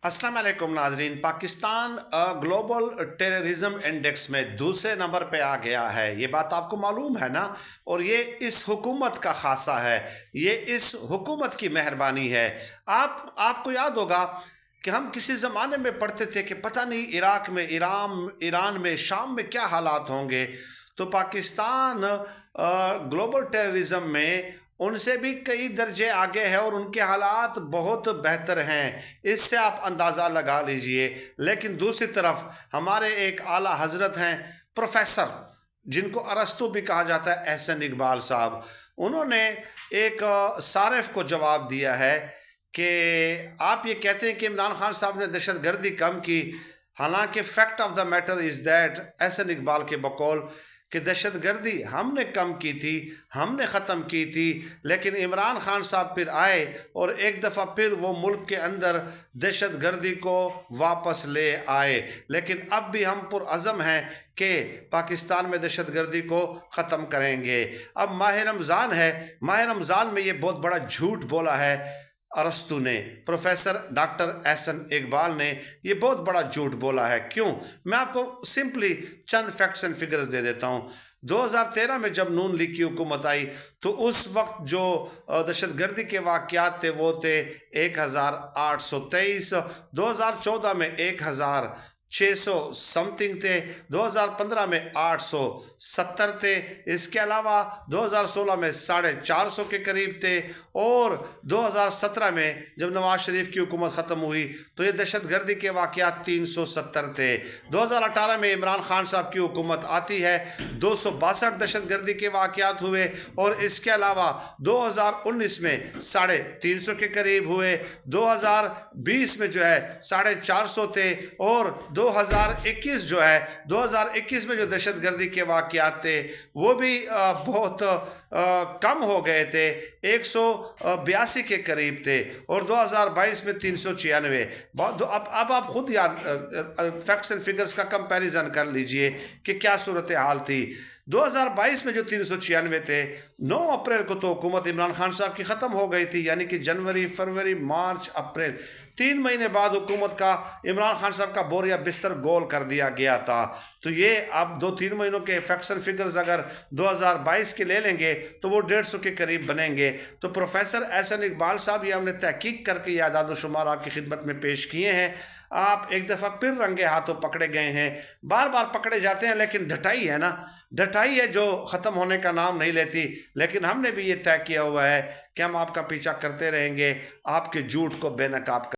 अस्सलाम वालेकुम नाजरीन। पाकिस्तान ग्लोबल टेररिज्म इंडेक्स में दूसरे नंबर पे आ गया है। ये बात आपको मालूम है ना। और ये इस हुकूमत का खासा है, ये इस हुकूमत की मेहरबानी है। आपको याद होगा कि हम किसी ज़माने में पढ़ते थे कि पता नहीं इराक़ में, ईरान में, शाम में क्या हालात होंगे। तो पाकिस्तान ग्लोबल टेररिज्म में उनसे भी कई दर्जे आगे है और उनके हालात बहुत बेहतर हैं। इससे आप अंदाज़ा लगा लीजिए। लेकिन दूसरी तरफ हमारे एक आला हजरत हैं, प्रोफेसर जिनको अरस्तू भी कहा जाता है, एहसन इकबाल साहब, उन्होंने एक सारिफ को जवाब दिया है कि आप ये कहते हैं कि इमरान खान साहब ने दहशत गर्दी कम की, हालांकि fact of the matter is that, Ahsan Iqbal के बकौल, कि दहशत गर्दी हमने कम की थी, हमने ख़त्म की थी, लेकिन इमरान खान साहब फिर आए और एक दफ़ा फिर वो मुल्क के अंदर दहशत गर्दी को वापस ले आए। लेकिन अब भी हम पुरअज़म हैं कि पाकिस्तान में दहशत गर्दी को ख़त्म करेंगे। अब माह रमज़ान है, माह रमज़ान में ये बहुत बड़ा झूठ बोला है अरस्तू ने, प्रोफेसर डॉक्टर एहसन इकबाल ने ये बहुत बड़ा झूठ बोला है। क्यों? मैं आपको सिंपली चंद फैक्ट्स एंड फिगर्स दे देता हूँ। 2013 में जब नून लीग की हुकूमत आई तो उस वक्त जो दहशत गर्दी के वाक़यात थे वो थे 1823। 2014 में 1600 समथिंग थे। 2015 में 870 थे। इसके अलावा 2016 में 450 के करीब थे। और 2017 में जब नवाज शरीफ की हुकूमत ख़त्म हुई तो ये दहशत गर्दी के वाक़यात 370 थे। 2018 में इमरान खान साहब की हुकूमत आती है, 262 दहशत गर्दी के वाक़यात हुए। और इसके अलावा 2019 में 350 के करीब हुए। 2020 में जो है 450 थे। और 2021 जो है, 2021 में जो दहशत गर्दी के वाक़यात थे वो भी बहुत कम हो गए थे, 182 के करीब थे। और 2022 में 396। अब आप खुद याद फैक्ट्स एंड फिगर्स का कंपैरिजन कर लीजिए कि क्या सूरत हाल थी। 2022 में जो 396 थे, 9 अप्रैल को तो हुकूमत इमरान खान साहब की ख़त्म हो गई थी, यानी कि जनवरी, फरवरी, मार्च, अप्रैल, 3 महीने बाद हुकूमत का, इमरान खान साहब का बोरिया बिस्तर गोल कर दिया गया था। तो ये अब 2-3 महीनों के फैक्ट्स एंड फिगर्स अगर 2022 के ले लेंगे तो वो 150 के करीब बनेंगे। तो प्रोफेसर एहसन इकबाल साहब, ये हमने तहकीक करके ये आदाद शुमार आपकी खिदमत में पेश किए हैं। आप एक दफ़ा फिर रंगे हाथों पकड़े गए हैं। बार बार पकड़े जाते हैं, लेकिन ढटाई है ना, ढटाई है जो ख़त्म होने का नाम नहीं लेती। लेकिन हमने भी ये तय किया हुआ है कि हम आपका पीछा करते रहेंगे, आपके झूठ को बेनकाब